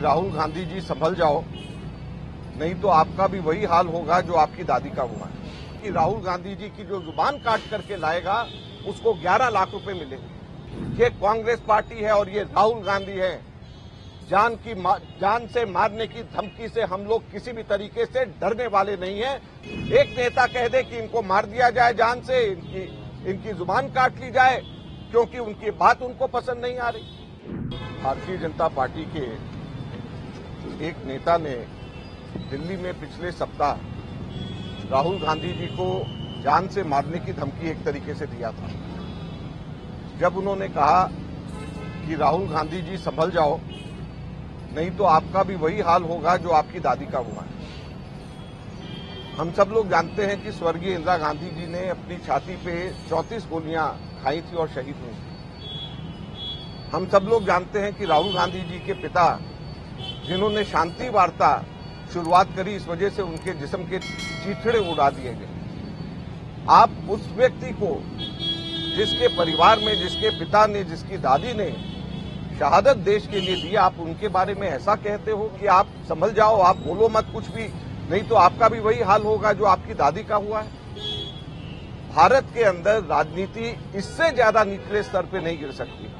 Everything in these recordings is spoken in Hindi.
राहुल गांधी जी संभल जाओ, नहीं तो आपका भी वही हाल होगा जो आपकी दादी का हुआ है। कि राहुल गांधी जी की जो जुबान काट करके लाएगा उसको 11 लाख रुपए मिलेंगे। ये कांग्रेस पार्टी है और ये राहुल गांधी है। जान से मारने की धमकी से हम लोग किसी भी तरीके से डरने वाले नहीं हैं। एक नेता कह दे कि इनको मार दिया जाए, जान से इनकी जुबान काट ली जाए क्योंकि उनकी बात उनको पसंद नहीं आ रही। भारतीय जनता पार्टी के एक नेता ने दिल्ली में पिछले सप्ताह राहुल गांधी जी को जान से मारने की धमकी एक तरीके से दिया था। जब उन्होंने कहा कि राहुल गांधी जी संभल जाओ, नहीं तो आपका भी वही हाल होगा जो आपकी दादी का हुआ है। हम सब लोग जानते हैं कि स्वर्गीय इंदिरा गांधी जी ने अपनी छाती पे 34 गोलियां खाई थी और शहीद हुई थी। हम सब लोग जानते हैं कि राहुल गांधी जी के पिता, जिन्होंने शांति वार्ता शुरुआत करी, इस वजह से उनके जिस्म के चीथड़े उड़ा दिए गए। आप उस व्यक्ति को, जिसके परिवार में, जिसके पिता ने, जिसकी दादी ने शहादत देश के लिए दी, आप उनके बारे में ऐसा कहते हो कि आप संभल जाओ, आप बोलो मत कुछ भी, नहीं तो आपका भी वही हाल होगा जो आपकी दादी का हुआ है। भारत के अंदर राजनीति इससे ज्यादा निचले स्तर पे नहीं गिर सकती।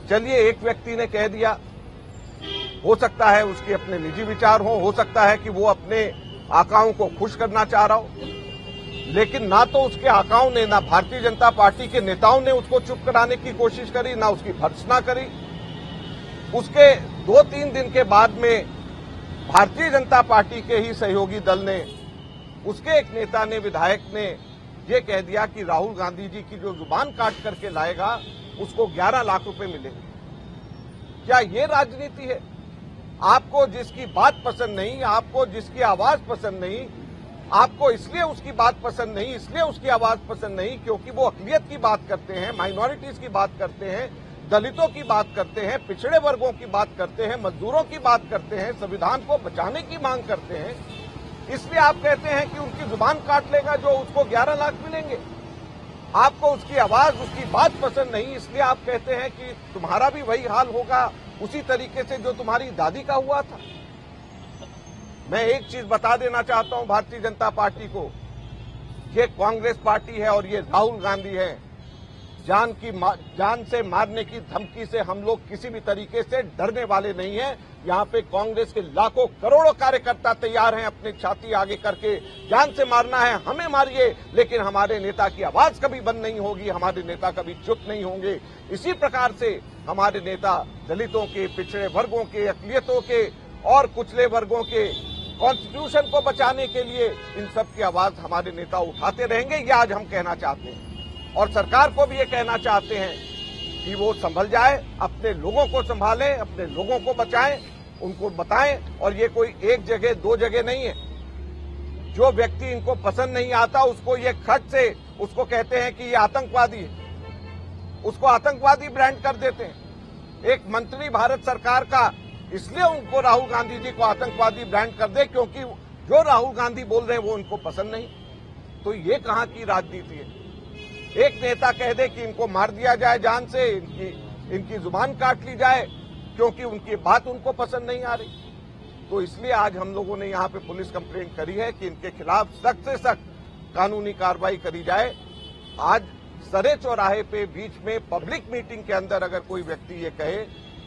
चलिए, एक व्यक्ति ने कह दिया, हो सकता है उसके अपने निजी विचार हो सकता है कि वो अपने आकाओं को खुश करना चाह रहा हो, लेकिन ना तो उसके आकाओं ने, ना भारतीय जनता पार्टी के नेताओं ने उसको चुप कराने की कोशिश करी, ना उसकी भर्त्सना करी। उसके 2-3 दिन के बाद में भारतीय जनता पार्टी के ही सहयोगी दल ने, उसके एक नेता ने, विधायक ने ये कह दिया कि राहुल गांधी जी की जो जुबान काट करके लाएगा उसको 11 लाख रुपए मिलेंगे। क्या ये राजनीति है? आपको जिसकी बात पसंद नहीं, आपको जिसकी आवाज पसंद नहीं, आपको इसलिए उसकी बात पसंद नहीं, इसलिए उसकी आवाज पसंद नहीं क्योंकि वो अक़लियत की बात करते हैं, माइनॉरिटीज की बात करते हैं, दलितों की बात करते हैं, पिछड़े वर्गों की बात करते हैं, मजदूरों की बात करते हैं, संविधान को बचाने की मांग करते हैं, इसलिए आप कहते हैं कि उनकी जुबान काट लेगा जो उसको 11 लाख मिलेंगे। आपको उसकी आवाज, उसकी बात पसंद नहीं, इसलिए आप कहते हैं कि तुम्हारा भी वही हाल होगा उसी तरीके से जो तुम्हारी दादी का हुआ था। मैं एक चीज बता देना चाहता हूं भारतीय जनता पार्टी को, ये कांग्रेस पार्टी है और ये राहुल गांधी है। जान से मारने की धमकी से हम लोग किसी भी तरीके से डरने वाले नहीं हैं। यहाँ पे कांग्रेस के लाखों करोड़ों कार्यकर्ता तैयार हैं अपनी छाती आगे करके, जान से मारना है हमें मारिए, लेकिन हमारे नेता की आवाज कभी बंद नहीं होगी, हमारे नेता कभी चुप नहीं होंगे। इसी प्रकार से हमारे नेता दलितों के, पिछड़े वर्गों के, अक़लियतों के और कुचले वर्गों के कॉन्स्टिट्यूशन को बचाने के लिए इन सब की आवाज हमारे नेता उठाते रहेंगे। ये आज हम कहना चाहते हैं और सरकार को भी ये कहना चाहते हैं कि वो संभल जाए, अपने लोगों को संभालें, अपने लोगों को बचाएं, उनको बताएं। और ये कोई एक जगह, 2 जगह नहीं है। जो व्यक्ति इनको पसंद नहीं आता उसको ये खट से उसको कहते हैं कि ये आतंकवादी है, उसको आतंकवादी ब्रांड कर देते हैं। एक मंत्री भारत सरकार का इसलिए उनको राहुल गांधी जी को आतंकवादी ब्रांड कर दे क्योंकि जो राहुल गांधी बोल रहे हैं वो उनको पसंद नहीं। तो ये कहां की राजनीति है? एक नेता कह दे कि इनको मार दिया जाए, जान से इनकी जुबान काट ली जाए क्योंकि उनकी बात उनको पसंद नहीं आ रही। तो इसलिए आज हम लोगों ने यहाँ पे पुलिस कंप्लेंट करी है कि इनके खिलाफ सख्त से सख्त कानूनी कार्रवाई करी जाए। आज सरे चौराहे पे बीच में पब्लिक मीटिंग के अंदर अगर कोई व्यक्ति ये कहे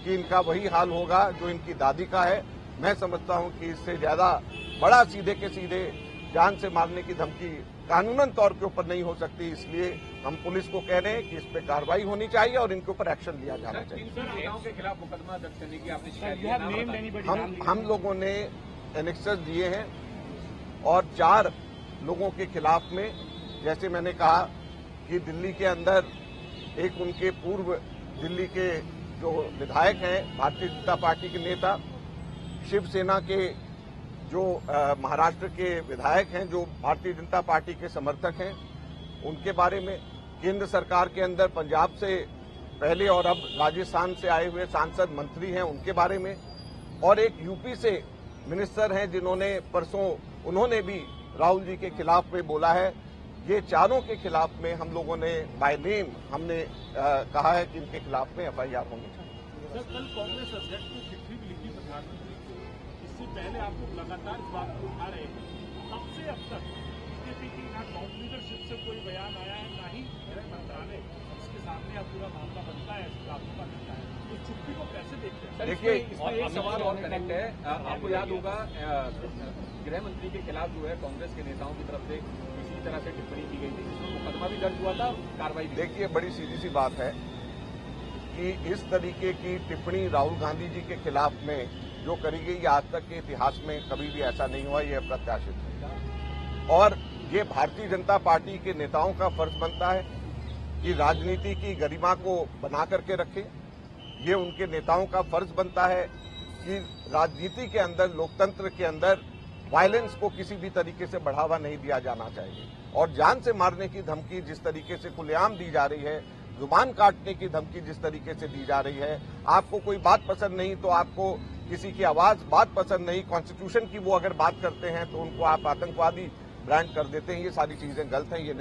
कि इनका वही हाल होगा जो इनकी दादी का है, मैं समझता हूं कि इससे ज्यादा बड़ा सीधे के सीधे जान से मारने की धमकी कानूनन तौर के ऊपर नहीं हो सकती। इसलिए हम पुलिस को कह रहे हैं कि इस पे कार्रवाई होनी चाहिए और इनके ऊपर एक्शन लिया जाना चाहिए। 300 नेताओं के खिलाफ मुकदमा दर्ज करने की आपने शिकायत हम लोगों ने एनेक्सेस दिए हैं और 4 लोगों के खिलाफ में, जैसे मैंने कहा कि दिल्ली के अंदर एक उनके पूर्व दिल्ली के जो विधायक हैं, भारतीय जनता पार्टी के नेता, शिवसेना के जो महाराष्ट्र के विधायक हैं जो भारतीय जनता पार्टी के समर्थक हैं, उनके बारे में, केंद्र सरकार के अंदर पंजाब से पहले और अब राजस्थान से आए हुए सांसद मंत्री हैं उनके बारे में, और एक यूपी से मिनिस्टर हैं जिन्होंने परसों, उन्होंने भी राहुल जी के खिलाफ में बोला है। ये चारों के खिलाफ में हम लोगों ने बाय नेम हमने कहा है कि इनके खिलाफ में FIR होनी चाहिए। कल कांग्रेस अध्यक्ष को चिट्ठी भी लिखी पहले आप लोग लगातार इस बात को उठा रहे हैं, तब से अब तक बीजेपी की ना टॉप लीडरशिप से कोई बयान आया है, ना ही गृह मंत्रालय इसके सामने अब पूरा मामला बनता है, इसका आपका बनता है, तो चुप्पी को कैसे देखते हैं? देखिए, इसमें एक सवाल और कनेक्ट है। आपको याद होगा गृह मंत्री के खिलाफ जो है कांग्रेस के नेताओं की तरफ से इसी तरह से टिप्पणी की गई थी, जिसमें मुकदमा भी दर्ज हुआ था, कार्रवाई भी। देखिए, बड़ी सीधी सी बात है कि इस तरीके की टिप्पणी राहुल गांधी जी के खिलाफ में जो करी गई, आज तक के इतिहास में कभी भी ऐसा नहीं हुआ, यह अप्रत्याशित है। और ये भारतीय जनता पार्टी के नेताओं का फर्ज बनता है कि राजनीति की गरिमा को बना करके रखें। ये उनके नेताओं का फर्ज बनता है कि राजनीति के अंदर, लोकतंत्र के अंदर वायलेंस को किसी भी तरीके से बढ़ावा नहीं दिया जाना चाहिए। और जान से मारने की धमकी जिस तरीके से खुलेआम दी जा रही है, जुबान काटने की धमकी जिस तरीके से दी जा रही है, आपको कोई बात पसंद नहीं तो आपको किसी की बात पसंद नहीं, कॉन्स्टिट्यूशन की वो अगर बात करते हैं तो उनको आप आतंकवादी ब्रांड कर देते हैं। ये सारी चीजें गलत हैं। ये